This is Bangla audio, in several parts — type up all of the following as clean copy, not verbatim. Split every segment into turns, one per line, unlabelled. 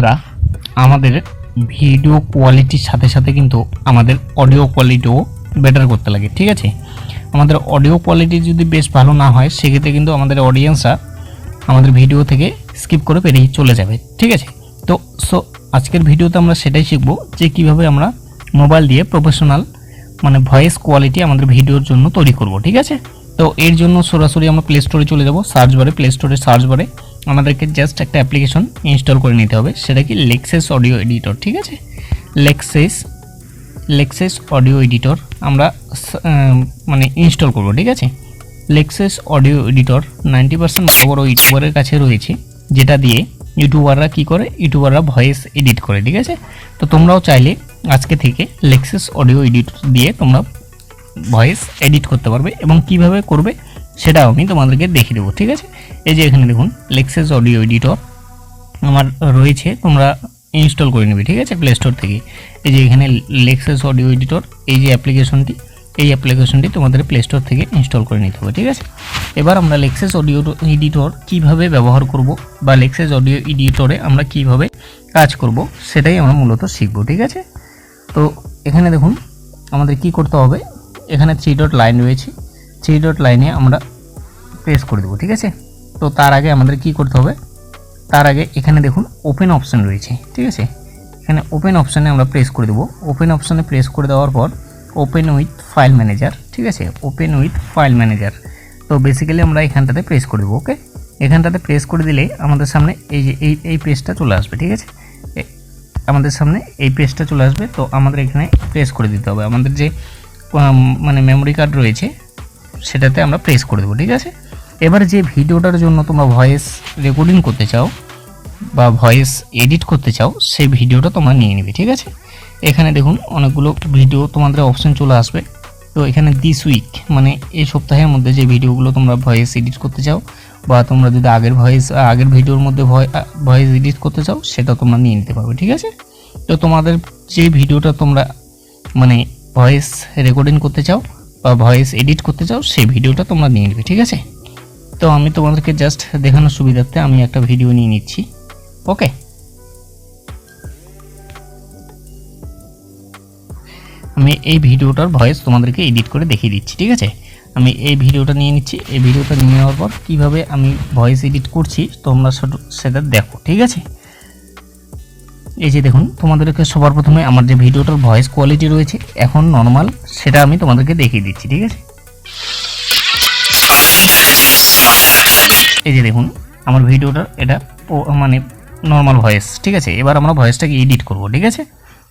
আমরা আমাদের ভিডিও কোয়ালিটির সাথে সাথে কিন্তু আমাদের অডিও কোয়ালিটিও বেটার করতে লাগে। ঠিক আছে, আমাদের অডিও কোয়ালিটি যদি বেশ ভালো না হয় সেক্ষেত্রে কিন্তু আমাদের অডিয়েন্সরা আমাদের ভিডিও থেকে স্কিপ করে বেরিয়ে চলে যাবে। ঠিক আছে, তো আজকের ভিডিওতে আমরা সেটাই শিখব যে কিভাবে আমরা মোবাইল দিয়ে প্রফেশনাল মানে ভয়েস কোয়ালিটি আমাদের ভিডিওর জন্য তৈরি করব। ঠিক আছে, তো এর জন্য সরাসরি আমরা প্লে স্টোরে চলে যাব। সার্চ বারে, প্লে স্টোরে সার্চ বারে আমাদেরকে জাস্ট একটা অ্যাপ্লিকেশন ইনস্টল করে নিতে হবে, সেটা কি লেক্সাস অডিও এডিটর। ঠিক আছে, লেক্সাস অডিও এডিটর আমরা মানে ইনস্টল করব। ঠিক আছে, লেক্সাস অডিও এডিটর 90% বড় বড় ইউটিউবারের কাছে রয়েছে, যেটা দিয়ে ইউটিউবাররা কি করে, ইউটিউবাররা ভয়েস এডিট করে। ঠিক আছে, তো তোমরাও চাইলে আজকে থেকে লেক্সাস অডিও এডিটর দিয়ে তোমরা ভয়েস এডিট করতে পারবে এবং কিভাবে করবে সেটাও আমি তোমাদেরকে দেখিয়ে দেবো। ঠিক আছে, এই যে এখানে দেখুন লেক্সাস অডিও এডিটর আমার রয়েছে, তোমরা ইনস্টল করে নেবে। ঠিক আছে, প্লে স্টোর থেকে এই যে এখানে লেক্সাস অডিও এডিটর এই যে অ্যাপ্লিকেশনটি তোমাদের প্লে স্টোর থেকে ইনস্টল করে নিতে হবে। ঠিক আছে, এবার আমরা লেক্সাস অডিও এডিটর কিভাবে ব্যবহার করব বা লেক্সাস অডিও এডিটরে আমরা কিভাবে কাজ করব সেটাই আমরা মূলত শিখব। ঠিক আছে, তো এখানে দেখুন আমাদের কি করতে হবে, এখানে 3 ডট লাইন রয়েছে, 3 ডট লাইনে আমরা প্রেস করে দেবো। ঠিক আছে, তো তার আগে আমাদের কি করতে হবে, তার আগে এখানে দেখুন ওপেন অপশান রয়েছে। ঠিক আছে, এখানে ওপেন অপশানে আমরা প্রেস করে দেবো। ওপেন অপশানে প্রেস করে দেওয়ার পর ওপেন উইথ ফাইল ম্যানেজার। ঠিক আছে, ওপেন উইথ ফাইল ম্যানেজার, তো বেসিক্যালি আমরা এখানটাতে প্রেস করে দেবো। ওকে, এখানটাতে প্রেস করে দিলে আমাদের সামনে এই যে এই পেজটা চলে আসবে। ঠিক আছে, আমাদের সামনে এই পেজটা চলে আসবে, তো আমাদের এখানে প্রেস করে দিতে হবে। আমাদের যে মানে মেমোরি কার্ড রয়েছে সেটাতে আমরা প্রেস করে দেবো। ঠিক আছে, এবার যে ভিডিওটার জন্য তোমরা ভয়েস রেকর্ডিং করতে চাও বা ভয়েস এডিট করতে চাও সেই ভিডিওটা তোমরা নিয়ে নেবে। ঠিক আছে, এখানে দেখুন অনেকগুলো ভিডিও তোমাদের অপশন চলে আসবে, তো এখানে দিস উইক মানে এই সপ্তাহের মধ্যে যে ভিডিওগুলো তোমরা ভয়েস এডিট করতে চাও বা তোমরা যদি আগের ভিডিওর মধ্যে ভয়েস এডিট করতে চাও সেটা তোমরা নিয়ে নিতে পারবে। ঠিক আছে, তো তোমাদের যে ভিডিওটা তোমরা মানে ভয়েস রেকর্ডিং করতে চাও বা ভয়েস এডিট করতে চাও সেই ভিডিওটা তোমরা নিয়ে নেবে। ঠিক আছে, তো আমি তোমাদেরকে জাস্ট দেখানোর সুবিধার্থে আমি একটা ভিডিও নিয়ে নিচ্ছি। ওকে, আমি এই ভিডিওটার ভয়েস তোমাদেরকে এডিট করে দেখিয়ে দিচ্ছি। ঠিক আছে, আমি এই ভিডিওটা নিয়ে নিচ্ছি। এই ভিডিওটা নিয়ে নেওয়ার পর কীভাবে আমি ভয়েস এডিট করছি তোমরা সেটা দেখো। ঠিক আছে, এই যে দেখুন তোমাদেরকে সবার প্রথমে আমার যে ভিডিওটার ভয়েস কোয়ালিটি রয়েছে এখন নর্মাল, সেটা আমি তোমাদেরকে দেখিয়ে দিচ্ছি। ঠিক আছে, এই যে দেখুন আমার ভিডিওটার এটা মানে নর্মাল ভয়েস। ঠিক আছে, এবার আমরা ভয়েসটাকে এডিট করব। ঠিক আছে,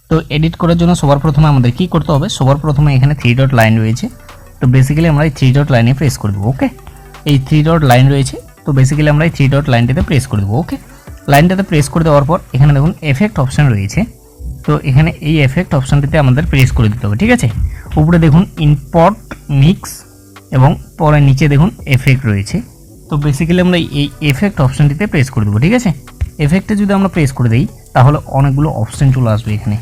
তো এডিট করার জন্য সবার প্রথমে আমাদের কি করতে হবে, সবার প্রথমে এখানে 3 ডট লাইন রয়েছে, তো বেসিক্যালি আমরা এই 3 ডট লাইনে প্রেস করে দেবো। ওকে, এই 3 ডট লাইন রয়েছে, তো বেসিক্যালি আমরা এই 3 ডট লাইনটাতে প্রেস করে দেবো। ওকে, লাইনটাতে প্রেস করে দেওয়ার পর এখানে দেখুন এফেক্ট অপশান রয়েছে, তো এখানে এই এফেক্ট অপশানটিতে আমাদের প্রেস করে দিতে হবে। ঠিক আছে, উপরে দেখুন ইম্পোর্ট মিক্স এবং পরে নিচে দেখুন এফেক্ট রয়েছে, তো বেসিক্যালি আমরা এই এফেক্ট অপশানটিতে প্রেস করে দেবো। ঠিক আছে, এফেক্টে যদি আমরা প্রেস করে দিই তাহলে অনেকগুলো অপশান চলে আসবে। এখানে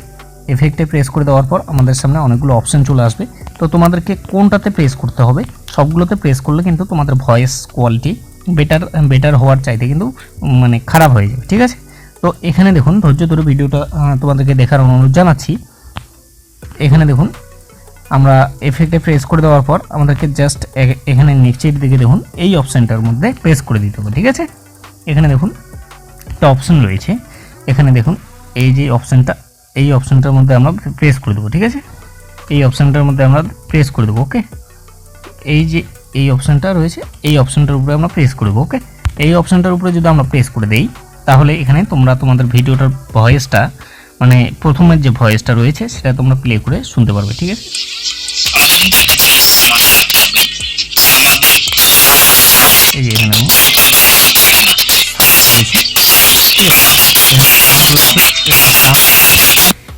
এফেক্টে প্রেস করে দেওয়ার পর আমাদের সামনে অনেকগুলো অপশান চলে আসবে, তো তোমাদেরকে কোনটাতে প্রেস করতে হবে, সবগুলোতে প্রেস করলে কিন্তু তোমাদের ভয়েস কোয়ালিটি বেটার হওয়ার চাইতে কিন্তু মানে খারাপ হয়ে যাবে। ঠিক আছে, তো এখানে দেখুন ধৈর্য ধরে ভিডিওটা তোমাদেরকে দেখার অনুরোধ জানাচ্ছি। এখানে দেখুন আমরা এফেক্টে প্রেস করে দেওয়ার পর আমাদেরকে জাস্ট এখানে নিচের দিকে দেখুন এই অপশানটার মধ্যে প্রেস করে দিতে হবে। ঠিক আছে, এখানে দেখুন একটা অপশান রয়েছে, এখানে দেখুন এই যে অপশানটা, এই অপশানটার মধ্যে আমরা প্রেস করে দেবো। ঠিক আছে, এই অপশানটার মধ্যে আমরা প্রেস করে দেবো। ওকে, এই যে এই অপশানটা রয়েছে এই অপশানটার উপরে আমরা প্রেস করব। ওকে, এই অপশানটার উপরে যদি আমরা প্রেস করে দেই তাহলে এখানে তোমরা তোমাদের ভিডিওটার ভয়েসটা মানে প্রথমের যে ভয়েসটা রয়েছে সেটা তোমরা প্লে করে শুনতে পারবে। ঠিক আছে, এই যে এখানে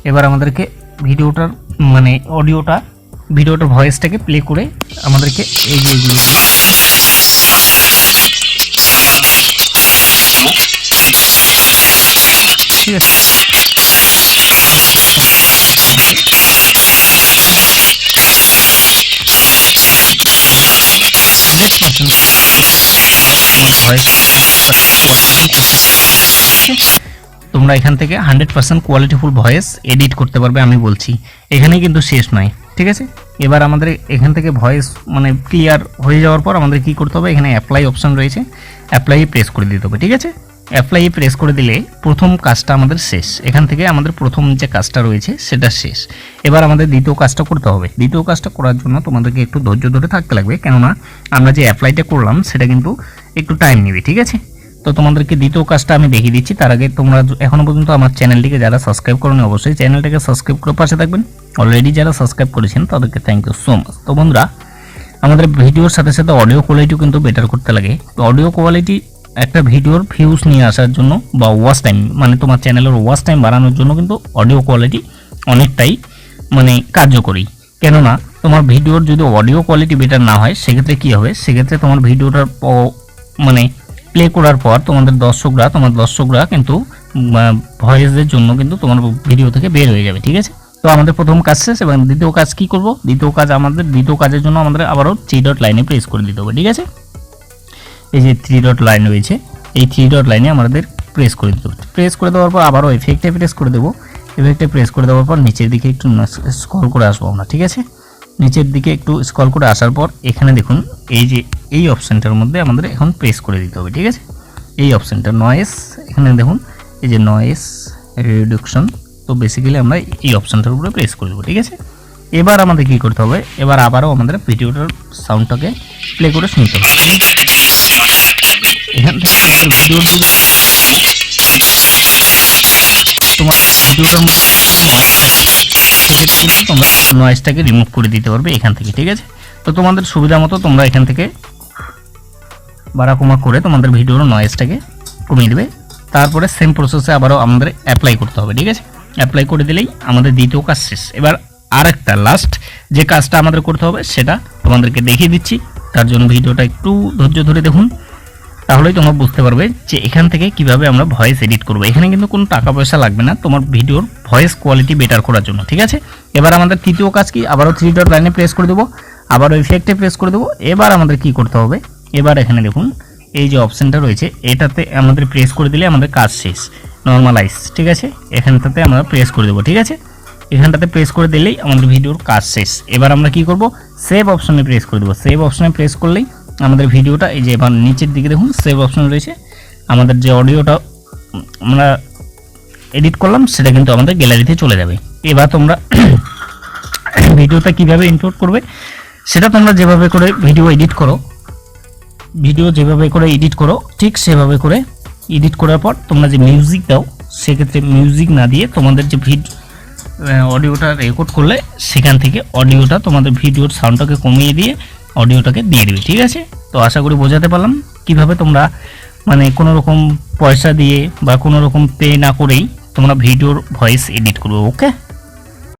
এবার আমাদেরকে ভিডিওটার মানে ভিডিওটার ভয়েসটাকে প্লে করে আমাদেরকে এই যে এগুলো ঠিক আছে, তোমরা এখান থেকে 100% কোয়ালিটিফুল ভয়েস এডিট করতে পারবে। আমি বলছি এখানেই কিন্তু শেষ নয়, ঠিক আছে। এবার আমাদের এখান থেকে ভয়েস মানে ক্লিয়ার হয়ে যাওয়ার পর আমাদের কি করতে হবে, এখানে অ্যাপ্লাই অপশন রয়েছে, অ্যাপ্লাই প্রেস করে দিতে হবে, ঠিক আছে। অ্যাপ্লাই প্রেস করে দিলে প্রথম কাজটা আমাদের শেষ, এখান থেকে আমাদের প্রথম যে কাজটা রয়েছে সেটা শেষ। এবার আমাদের দ্বিতীয় কাজটা করতে হবে। দ্বিতীয় কাজটা করার জন্য তোমাদেরকে একটু ধৈর্য ধরে থাকতে লাগবে, কেননা আমরা যে অ্যাপ্লাইটা করলাম সেটা কিন্তু একটু টাইম নেবে, ঠিক আছে। তো তোমাদেরকে দ্বিতীয় কাজটা আমি দেখিয়ে দিচ্ছি। তার আগে তোমরা এখনো পর্যন্ত আমার চ্যানেলটিকে যারা সাবস্ক্রাইব করোনি অবশ্যই চ্যানেলটাকে সাবস্ক্রাইব করে পাশে থাকবেন। অলরেডি যারা সাবস্ক্রাইব করেছেন তাদেরকে থ্যাংক ইউ সো মাচ। তো বন্ধুরা, আমাদের ভিডিওর সাথে সাথে অডিও কোয়ালিটিও কিন্তু বেটার করতে লাগে। তো অডিও কোয়ালিটি একটা ভিডিওর ভিউজ নিয়ে আসার জন্য বা ওয়াচ টাইম মানে তোমার চ্যানেলের ওয়াচ টাইম বাড়ানোর জন্য কিন্তু অডিও কোয়ালিটি অনেকটাই মানে কার্যকরী। কেননা তোমার ভিডিওর যদি অডিও কোয়ালিটি বেটার না হয় সেক্ষেত্রে কী হবে, সেক্ষেত্রে তোমার ভিডিওটার মানে প্লে করার পর তোমার দর্শকরা কিন্তু ভয়েসের জন্য কিন্তু তোমার ভিডিও থেকে বের হয়ে যাবে, ঠিক আছে। তো আমাদের প্রথম কাজ শেষ। এবং দ্বিতীয় কাজ কি করব, দ্বিতীয় কাজের জন্য আমাদের আবারও 3 ডট লাইনে প্রেস করে দিতে হবে, ঠিক আছে। এই যে 3 ডট লাইন রয়েছে, এই 3 ডট লাইনে আমাদের প্রেস করে দিতে হবে। প্রেস করে দেওয়ার পর আবারও এফেক্টে প্রেস করে দেবো। এফেক্টে প্রেস করে দেওয়ার পর নিচের দিকে একটু স্ক্রল করে আসবো আমরা, ঠিক আছে। নিচের দিকে একটু স্ক্রল করে আসার পর এখানে দেখুন এই যে এই অপশানটার মধ্যে আমাদের এখন প্রেস করে দিতে হবে, ঠিক আছে। এই অপশানটা নয়েস, এখানে দেখুন এই যে নয়েস রিডাকশন। তো বেসিক্যালি আমরা এই অপশানটার উপরে প্রেস করে দেবো, ঠিক আছে। এবার আমাদের কি করতে হবে, এবার আবারও আমাদের ভিডিওটার সাউন্ডটাকে প্লে করে শুনতে হবে। এখান থেকে আমাদের ভিডিওর দিকে তোমার ভিডিওটার মধ্যে সেক্ষেত্রে কিন্তু তোমরা নয়েজটাকে রিমুভ করে দিতে পারবে এখান থেকে, ঠিক আছে। তো তোমাদের সুবিধা মতো তোমরা এখান থেকে বাড়া কমা করে তোমাদের ভিডিওর নয়েজটাকে কমিয়ে দেবে। তারপরে সেম প্রসেসে আবারও আমাদের অ্যাপ্লাই করতে হবে, ঠিক আছে। অ্যাপ্লাই করে দিলেই আমাদের দ্বিতীয় কাজ শেষ। এবার আরেকটা লাস্ট যে কাজটা আমাদের করতে হবে সেটা তোমাদেরকে দেখিয়ে দিচ্ছি। তার জন্য ভিডিওটা একটু ধৈর্য ধরে দেখুন, তাহলেই তোমরা বুঝতে পারবে যে এখান থেকে কিভাবে আমরা ভয়েস এডিট করব। এখানে কিন্তু কোনো টাকা পয়সা লাগবে না তোমার ভিডিওর ভয়েস কোয়ালিটি বেটার করার জন্য, ঠিক আছে। এবার আমাদের তৃতীয় কাজ কি, আবারও 3 ডট লাইনে প্রেস করে দেবো, আবারও ইফেক্টে প্রেস করে দেবো। এবার আমাদের কি করতে হবে, এবার এখানে দেখুন এই যে অপশানটা রয়েছে এটাতে আমাদের প্রেস করে দিলে আমাদের কাজ শেষ। নর্মালাইজ, ঠিক আছে, এখানটাতে আমরা প্রেস করে দেবো, ঠিক আছে। এখানটাতে প্রেস করে দিলেই আমাদের ভিডিওর কাজ শেষ। এবার আমরা কি করব, সেভ অপশনে প্রেস করে দেবো। সেভ অপশনে প্রেস করলেই আমাদের ভিডিওটা এই যে এবার নিচের দিকে দেখুন সেভ অপশন রয়েছে, আমাদের যে অডিওটা আমরা এডিট করলাম সেটা কিন্তু আমাদের গ্যালারিতে চলে যাবে। এবার তোমরা ভিডিওটা কিভাবে ইনপুট করবে সেটা তোমরা যেভাবে করে ভিডিও যেভাবে করে এডিট করো ঠিক সেভাবে করে এডিট করার পর তোমরা যে মিউজিক দাও সেক্ষেত্রে মিউজিক না দিয়ে তোমাদের যে অডিওটা রেকর্ড করলে সেখান থেকে অডিওটা তোমাদের ভিডিওর সাউন্ডটাকে কমিয়ে দিয়ে অডিওটাকে দিয়ে দেবে, ঠিক আছে। তো আশা করি বোঝাতে পারলাম কিভাবে তোমরা মানে কোনো রকম পয়সা দিয়ে বা কোনো রকম পে না করেই তোমরা ভিডিওর ভয়েস এডিট করবে, ওকে।